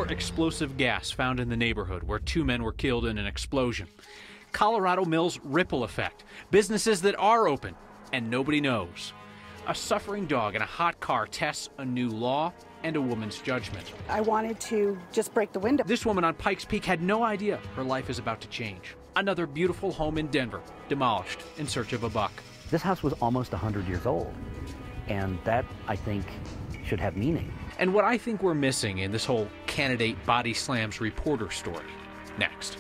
more explosive gas found in the neighborhood where 2 men were killed in an explosion. Colorado Mills ripple effect. Businesses that are open and nobody knows. A suffering dog in a hot car tests a new law and a woman's judgment. I wanted to just break the window. This woman on Pikes Peak had no idea her life is about to change. Another beautiful home in Denver, demolished in search of a buck. This house was almost 100 years old, and that, I think, should have meaning. And what I think we're missing in this whole candidate body slams reporter story. Next.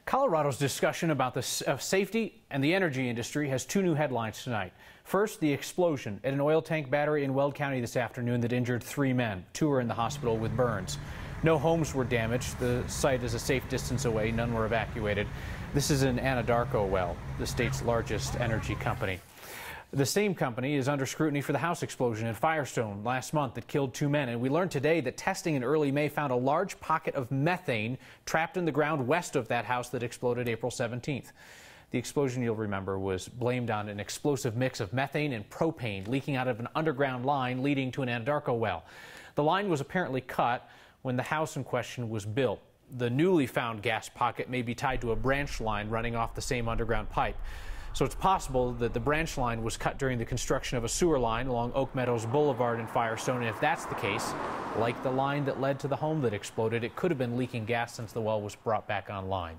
Colorado's discussion about the safety and the energy industry has 2 new headlines tonight. First, the explosion at an oil tank battery in Weld County this afternoon that injured 3 men. 2 are in the hospital with burns. No homes were damaged. The site is a safe distance away. None were evacuated. This is an Anadarko well, the state's largest energy company. The same company is under scrutiny for the house explosion in Firestone last month that killed 2 men. And we learned today that testing in early May found a large pocket of methane trapped in the ground west of that house that exploded April 17th. The explosion, you'll remember, was blamed on an explosive mix of methane and propane leaking out of an underground line leading to an Anadarko well. The line was apparently cut when the house in question was built. The newly found gas pocket may be tied to a branch line running off the same underground pipe. So it's possible that the branch line was cut during the construction of a sewer line along Oak Meadows Boulevard in Firestone. And if that's the case, like the line that led to the home that exploded, it could have been leaking gas since the well was brought back online.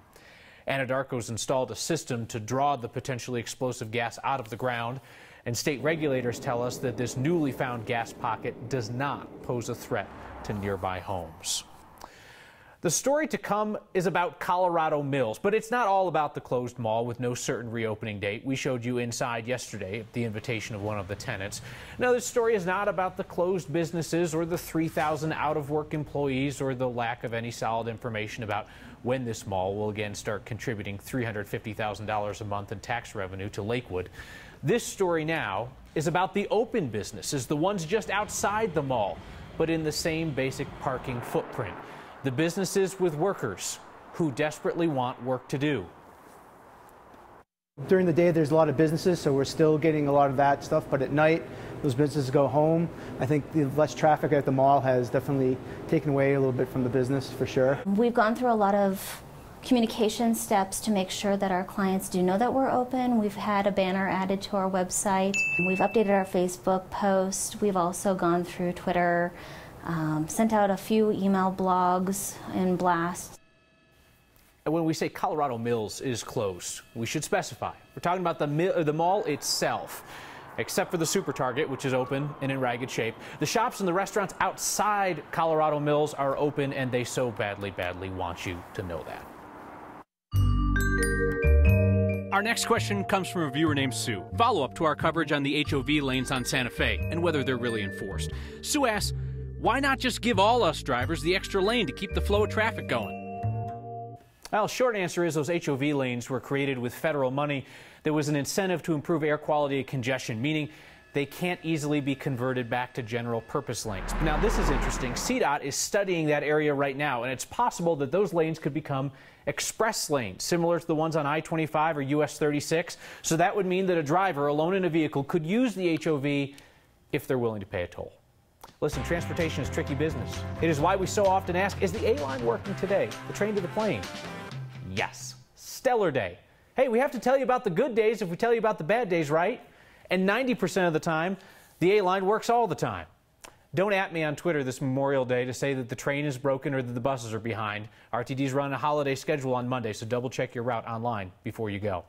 Anadarko's installed a system to draw the potentially explosive gas out of the ground, and state regulators tell us that this newly found gas pocket does not pose a threat to nearby homes. The story to come is about Colorado Mills, but it's not all about the closed mall with no certain reopening date. We showed you inside yesterday at the invitation of one of the tenants. No, this story is not about the closed businesses or the 3,000 out-of-work employees or the lack of any solid information about when this mall will again start contributing $350,000 a month in tax revenue to Lakewood. This story now is about the open businesses, the ones just outside the mall, but in the same basic parking footprint. The businesses with workers who desperately want work to do. During the day, there's a lot of businesses, so we're still getting a lot of that stuff. But at night, those businesses go home. I think the less traffic at the mall has definitely taken away a little bit from the business, for sure. We've gone through a lot of communication steps to make sure that our clients do know that we're open. We've had a banner added to our website. We've updated our Facebook post. We've also gone through Twitter, sent out a few email blogs and blasts. And when we say Colorado Mills is closed, we should specify. We're talking about the mall itself. Except for the Super Target, which is open and in ragged shape. The shops and the restaurants outside Colorado Mills are open, and they so badly, badly want you to know that. Our next question comes from a viewer named Sue. Follow-up to our coverage on the HOV lanes on Santa Fe and whether they're really enforced. Sue asks, why not just give all us drivers the extra lane to keep the flow of traffic going? Well, short answer is those HOV lanes were created with federal money. There was an incentive to improve air quality and congestion, meaning they can't easily be converted back to general purpose lanes. Now, this is interesting. CDOT is studying that area right now, and it's possible that those lanes could become express lanes, similar to the ones on I-25 or US 36. So that would mean that a driver alone in a vehicle could use the HOV if they're willing to pay a toll. Listen, transportation is tricky business. It is why we so often ask, is the A-line working today? The train to the plane? Yes. Stellar day. Hey, we have to tell you about the good days if we tell you about the bad days, right? And 90% of the time, the A-line works all the time. Don't at me on Twitter this Memorial Day to say that the train is broken or that the buses are behind. RTD's run a holiday schedule on Monday, so double check your route online before you go.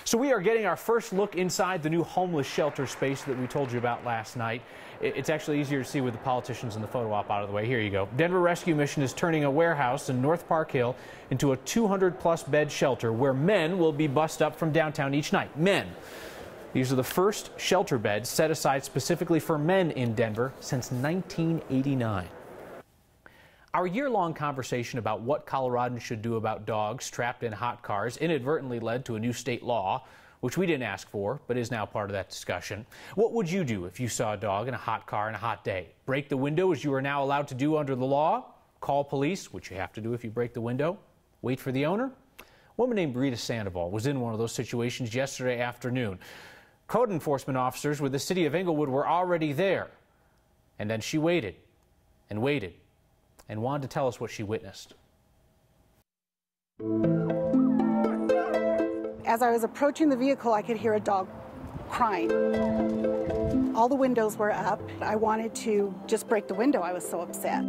So we are getting our first look inside the new homeless shelter space that we told you about last night. It's actually easier to see with the politicians and the photo op out of the way. Here you go. Denver Rescue Mission is turning a warehouse in North Park Hill into a 200-plus bed shelter where men will be bussed up from downtown each night. Men. These are the first shelter beds set aside specifically for men in Denver since 1989. Our year-long conversation about what Coloradans should do about dogs trapped in hot cars inadvertently led to a new state law, which we didn't ask for, but is now part of that discussion. What would you do if you saw a dog in a hot car on a hot day? Break the window as you are now allowed to do under the law? Call police, which you have to do if you break the window? Wait for the owner? A woman named Rita Sandoval was in one of those situations yesterday afternoon. Code enforcement officers with the city of Englewood were already there. And then she waited. and waited and wanted to tell us what she witnessed. As I was approaching the vehicle, I could hear a dog crying. All the windows were up. I wanted to just break the window. I was so upset.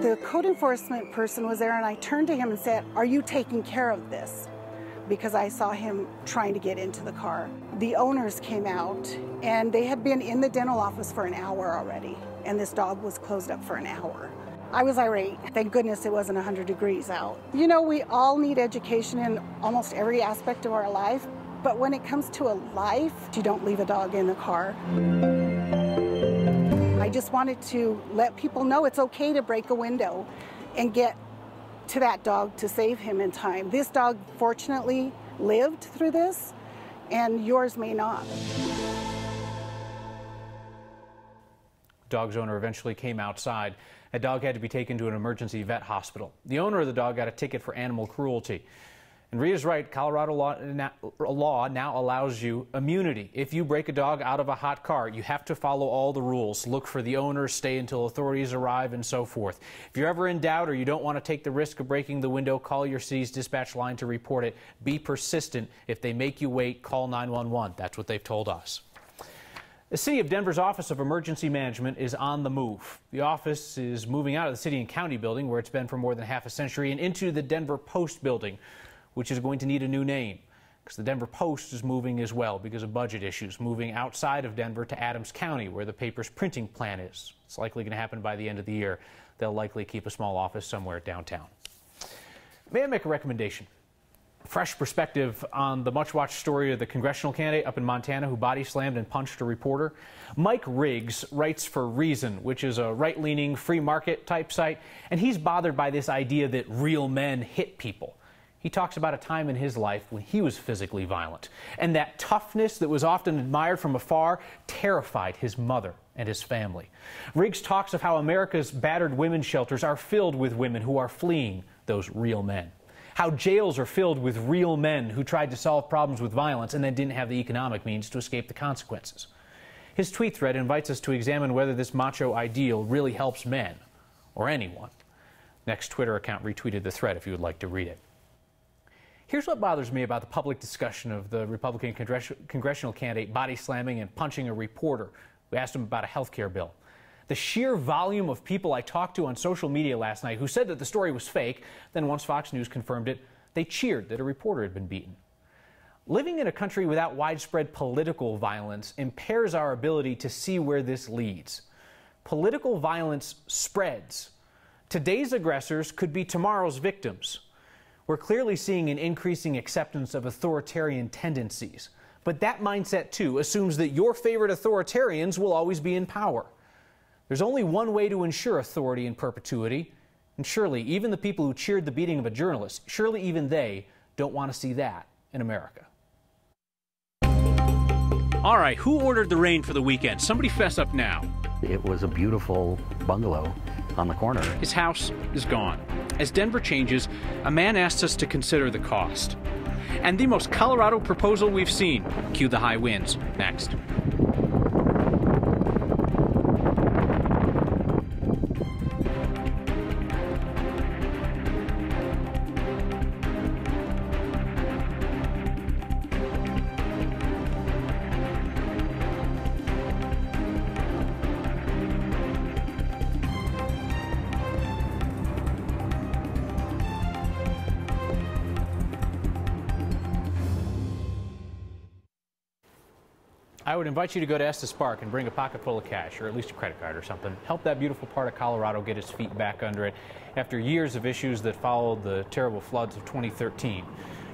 The code enforcement person was there, and I turned to him and said, "Are you taking care of this?" Because I saw him trying to get into the car. The owners came out, and they had been in the dental office for an hour already, and this dog was closed up for an hour. I was irate. Thank goodness it wasn't 100 degrees out. You know, we all need education in almost every aspect of our life, but when it comes to a life, you don't leave a dog in the car. I just wanted to let people know it's okay to break a window and get to that dog to save him in time. This dog fortunately lived through this, and yours may not. Dog's owner eventually came outside. A dog had to be taken to an emergency vet hospital. The owner of the dog got a ticket for animal cruelty. And Rita's right, Colorado law now allows you immunity. If you break a dog out of a hot car, you have to follow all the rules. Look for the owner, stay until authorities arrive, and so forth. If you're ever in doubt or you don't want to take the risk of breaking the window, call your city's dispatch line to report it. Be persistent. If they make you wait, call 911. That's what they've told us. The City of Denver's Office of Emergency Management is on the move. The office is moving out of the City and County building, where it's been for more than half a century, and into the Denver Post building, which is going to need a new name, because the Denver Post is moving as well because of budget issues, moving outside of Denver to Adams County, where the paper's printing plant is. It's likely going to happen by the end of the year. They'll likely keep a small office somewhere downtown. May I make a recommendation? Fresh perspective on the much-watched story of the congressional candidate up in Montana who body-slammed and punched a reporter. Mike Riggs writes for Reason, which is a right-leaning free market type site, and he's bothered by this idea that real men hit people. He talks about a time in his life when he was physically violent, and that toughness that was often admired from afar terrified his mother and his family. Riggs talks of how America's battered women's shelters are filled with women who are fleeing those real men. How jails are filled with real men who tried to solve problems with violence and then didn't have the economic means to escape the consequences. His tweet thread invites us to examine whether this macho ideal really helps men or anyone. Next Twitter account retweeted the thread if you would like to read it. Here's what bothers me about the public discussion of the Republican congressional candidate body slamming and punching a reporter who asked him about a health care bill. The sheer volume of people I talked to on social media last night who said that the story was fake, then once Fox News confirmed it, they cheered that a reporter had been beaten. Living in a country without widespread political violence impairs our ability to see where this leads. Political violence spreads. Today's aggressors could be tomorrow's victims. We're clearly seeing an increasing acceptance of authoritarian tendencies. But that mindset, too, assumes that your favorite authoritarians will always be in power. There's only one way to ensure authority in perpetuity, and surely even the people who cheered the beating of a journalist, surely even they don't want to see that in America. All right, who ordered the rain for the weekend? Somebody fess up now. It was a beautiful bungalow on the corner. His house is gone. As Denver changes, a man asks us to consider the cost. And the most Colorado proposal we've seen. Cue the high winds. Next. I would invite you to go to Estes Park and bring a pocket full of cash, or at least a credit card or something. Help that beautiful part of Colorado get its feet back under it after years of issues that followed the terrible floods of 2013.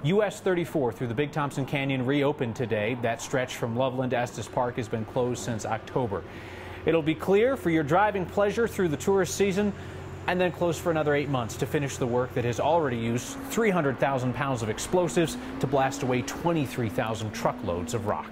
US 34 through the Big Thompson Canyon reopened today. That stretch from Loveland to Estes Park has been closed since October. It'll be clear for your driving pleasure through the tourist season, and then closed for another 8 months to finish the work that has already used 300,000 pounds of explosives to blast away 23,000 truckloads of rock.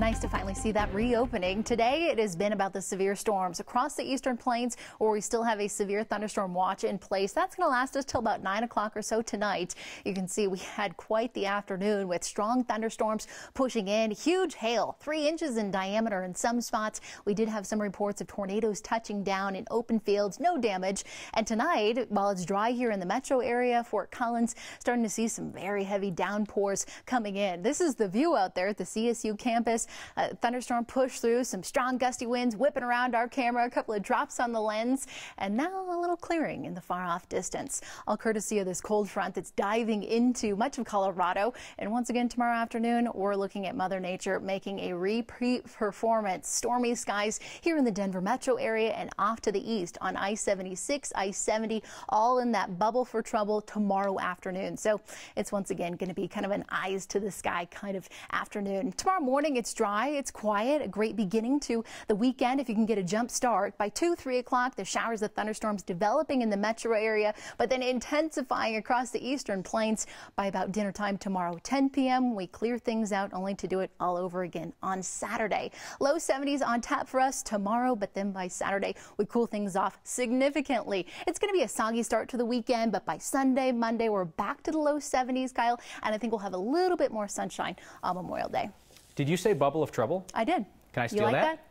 Nice to finally see that reopening. Today, it has been about the severe storms across the eastern plains, where we still have a severe thunderstorm watch in place. That's going to last us till about 9 o'clock or so tonight. You can see we had quite the afternoon with strong thunderstorms pushing in, huge hail, 3 inches in diameter in some spots. We did have some reports of tornadoes touching down in open fields, no damage. And tonight, while it's dry here in the metro area, Fort Collins, starting to see some very heavy downpours coming in. This is the view out there at the CSU campus. Thunderstorm pushed through, some strong gusty winds whipping around our camera, a couple of drops on the lens, and now a little clearing in the far off distance. All courtesy of this cold front that's diving into much of Colorado. And once again tomorrow afternoon, we're looking at Mother Nature making a repeat performance. Stormy skies here in the Denver metro area and off to the east on I-76, I-70, all in that bubble for trouble tomorrow afternoon. So it's once again going to be kind of an eyes to the sky kind of afternoon. Tomorrow morning, it's dry, it's quiet, a great beginning to the weekend if you can get a jump start. By 2, 3 o'clock, the showers of thunderstorms developing in the metro area, but then intensifying across the eastern plains by about dinner time tomorrow. 10 p.m. we clear things out, only to do it all over again on Saturday. Low 70s on tap for us tomorrow, but then by Saturday we cool things off significantly. It's going to be a soggy start to the weekend, but by Sunday, Monday, we're back to the low 70s, Kyle, and I think we'll have a little bit more sunshine on Memorial Day. Did you say bubble of trouble? I did. Can I steal you like that?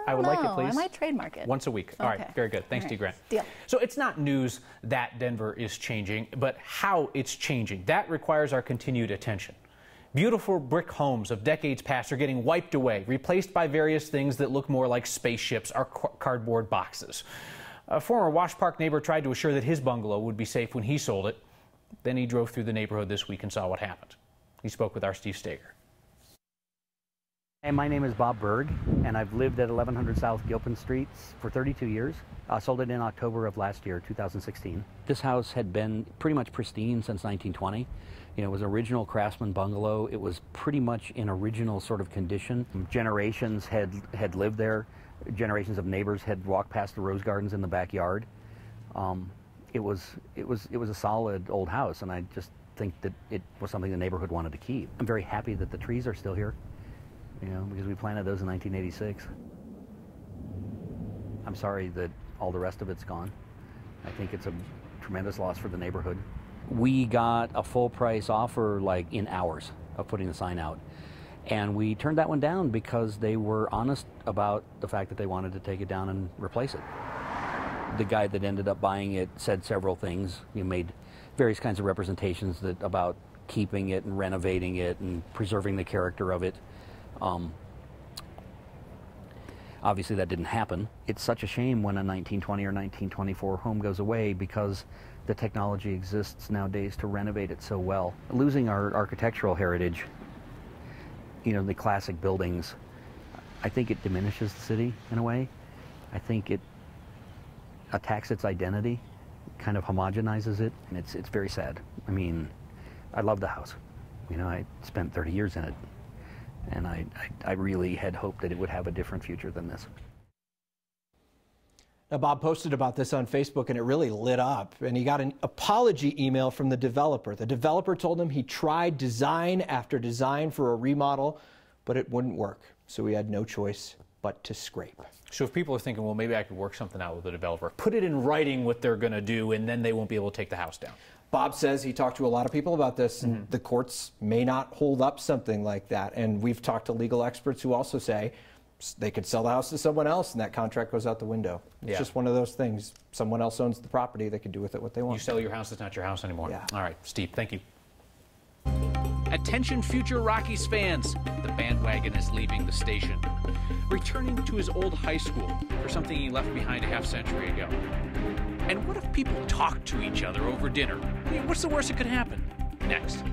I would like it, please. I might trademark it. Once a week. All right, very good. Thanks, T. Grant. Deal. So it's not news that Denver is changing, but how it's changing. That requires our continued attention. Beautiful brick homes of decades past are getting wiped away, replaced by various things that look more like spaceships or cardboard boxes. A former Wash Park neighbor tried to assure that his bungalow would be safe when he sold it. Then he drove through the neighborhood this week and saw what happened. He spoke with our Steve Steger. And my name is Bob Berg, and I've lived at 1100 South Gilpin Street for 32 years. I sold it in October of last year, 2016. This house had been pretty much pristine since 1920. You know, it was an original craftsman bungalow. It was pretty much in original sort of condition. Generations had lived there. Generations of neighbors had walked past the rose gardens in the backyard. It was a solid old house, and I just think that it was something the neighborhood wanted to keep. I'm very happy that the trees are still here. You know, because we planted those in 1986. I'm sorry that all the rest of it's gone. I think it's a tremendous loss for the neighborhood. We got a full price offer like in hours of putting the sign out. And we turned that one down because they were honest about the fact that they wanted to take it down and replace it. The guy that ended up buying it said several things. He made various kinds of representations about keeping it and renovating it and preserving the character of it. Obviously that didn't happen. It's such a shame when a 1920 or 1924 home goes away because the technology exists nowadays to renovate it so well. Losing our architectural heritage, you know, the classic buildings, I think it diminishes the city in a way. I think it attacks its identity, kind of homogenizes it, and it's very sad. I mean, I love the house. You know, I spent 30 years in it. And I really had hoped that it would have a different future than this. Now, Bob posted about this on Facebook, and it really lit up. And he got an apology email from the developer. The developer told him he tried design after design for a remodel, but it wouldn't work. So he had no choice but to scrape. So if people are thinking, well, maybe I could work something out with the developer, put it in writing what they're going to do, and then they won't be able to take the house down. Bob says he talked to a lot of people about this, and the courts may not hold up something like that. And we've talked to legal experts who also say they could sell the house to someone else, and that contract goes out the window. It's just one of those things. Someone else owns the property. They can do with it what they want. You sell your house, it's not your house anymore. Yeah. All right, Steve, thank you. Attention future Rockies fans, the bandwagon is leaving the station, returning to his old high school for something he left behind a half-century ago. And what if people talk to each other over dinner? I mean, what's the worst that could happen? Next.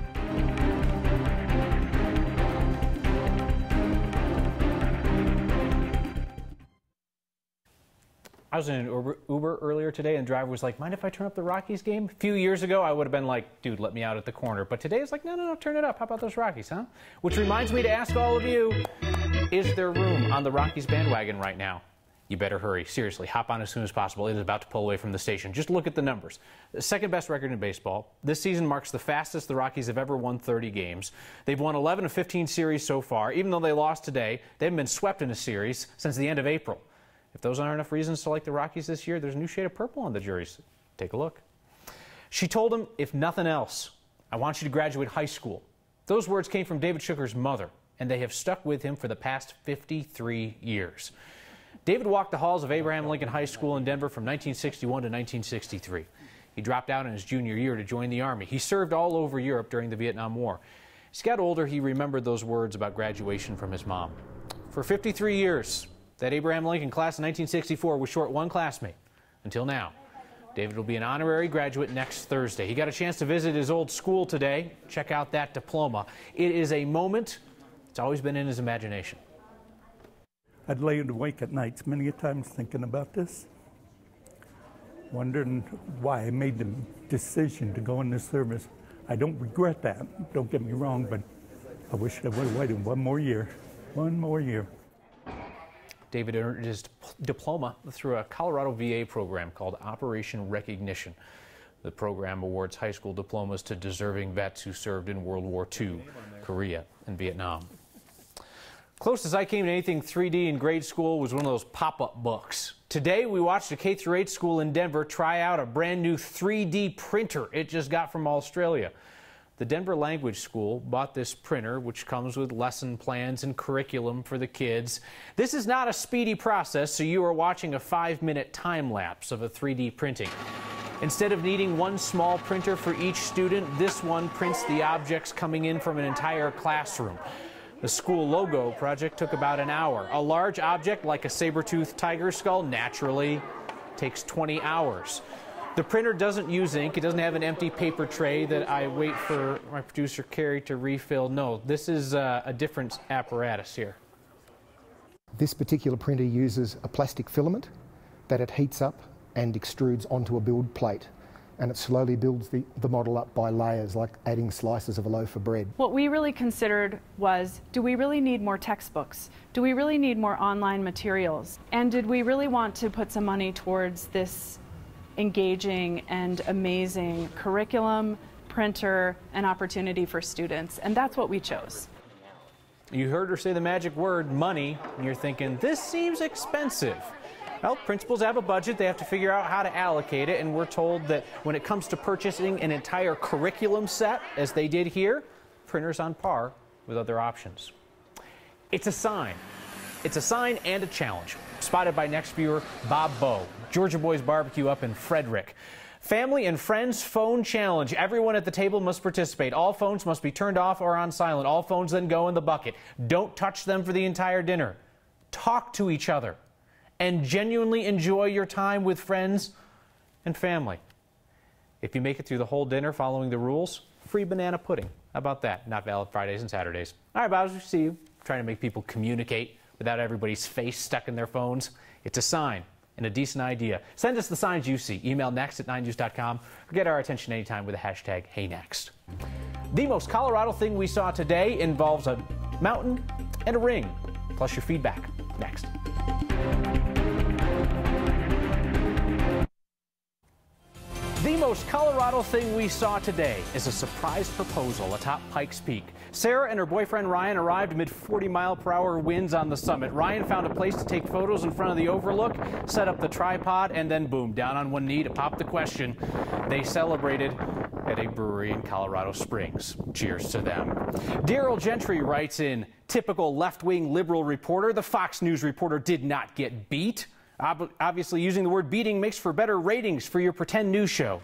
I was in an Uber earlier today, and the driver was like, mind if I turn up the Rockies game? A few years ago, I would have been like, dude, let me out at the corner. But today, it's like, no, turn it up. How about those Rockies, huh? Which reminds me to ask all of you, is there room on the Rockies bandwagon right now? You better hurry. Seriously, hop on as soon as possible. It is about to pull away from the station. Just look at the numbers. The second best record in baseball. This season marks the fastest the Rockies have ever won 30 games. They've won 11 of 15 series so far. Even though they lost today, they haven't been swept in a series since the end of April. If those aren't enough reasons to like the Rockies this year, there's a new shade of purple on the jerseys. Take a look. She told him, if nothing else, I want you to graduate high school. Those words came from David Sugar's mother, and they have stuck with him for the past 53 years. David walked the halls of Abraham Lincoln High School in Denver from 1961 to 1963. He dropped out in his junior year to join the Army. He served all over Europe during the Vietnam War. As he got older, he remembered those words about graduation from his mom. For 53 years, that Abraham Lincoln class in 1964 was short one classmate, until now. David will be an honorary graduate next Thursday. He got a chance to visit his old school today. Check out that diploma. It is a moment that's always been in his imagination. I'd lay awake at nights many a times thinking about this, wondering why I made the decision to go in this service. I don't regret that, don't get me wrong, but I wish I would have waited one more year. One more year. David earned his diploma through a Colorado VA program called Operation Recognition. The program awards high school diplomas to deserving vets who served in World War II, Korea, and Vietnam. Closest I came to anything 3D in grade school was one of those pop-up books. Today we watched a K-8 school in Denver try out a brand new 3D printer it just got from Australia. The Denver Language School bought this printer, which comes with lesson plans and curriculum for the kids. This is not a speedy process, so you are watching a 5-minute time lapse of a 3D printing. Instead of needing one small printer for each student, this one prints the objects coming in from an entire classroom. The school logo project took about an hour. A large object like a saber-toothed tiger skull naturally takes 20 hours. The printer doesn't use ink. It doesn't have an empty paper tray that I wait for my producer Carrie to refill. No, this is a different apparatus here. This particular printer uses a plastic filament that it heats up and extrudes onto a build plate. And it slowly builds the model up by layers, like adding slices of a loaf of bread. What we really considered was, do we really need more textbooks? Do we really need more online materials? And did we really want to put some money towards this engaging and amazing curriculum, printer, and opportunity for students? And that's what we chose. You heard her say the magic word, money, and you're thinking, this seems expensive. Well, principals have a budget. They have to figure out how to allocate it, and we're told that when it comes to purchasing an entire curriculum set, as they did here, printers on par with other options. It's a sign. It's a sign and a challenge. Spotted by next viewer Bob Bowe, Georgia Boys Barbecue up in Frederick. Family and friends phone challenge. Everyone at the table must participate. All phones must be turned off or on silent. All phones then go in the bucket. Don't touch them for the entire dinner. Talk to each other and genuinely enjoy your time with friends and family. If you make it through the whole dinner following the rules, free banana pudding. How about that? Not valid Fridays and Saturdays. All right, Bob, we see you trying to make people communicate without everybody's face stuck in their phones. It's a sign and a decent idea. Send us the signs you see. Email next@9news.com or get our attention anytime with the hashtag HeyNext. The most Colorado thing we saw today involves a mountain and a ring, plus your feedback. Next. The most Colorado thing we saw today is a surprise proposal atop Pikes Peak. Sarah and her boyfriend Ryan arrived amid 40-mile-per-hour winds on the summit. Ryan found a place to take photos in front of the overlook, set up the tripod, and then boom, down on one knee to pop the question. They celebrated at a brewery in Colorado Springs. Cheers to them. Daryl Gentry writes in, typical left-wing liberal reporter, the Fox News reporter did not get beat. Obviously, using the word beating makes for better ratings for your pretend news show.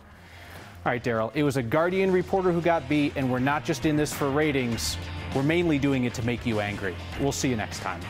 All right, Daryl, it was a Guardian reporter who got beat, and we're not just in this for ratings. We're mainly doing it to make you angry. We'll see you next time.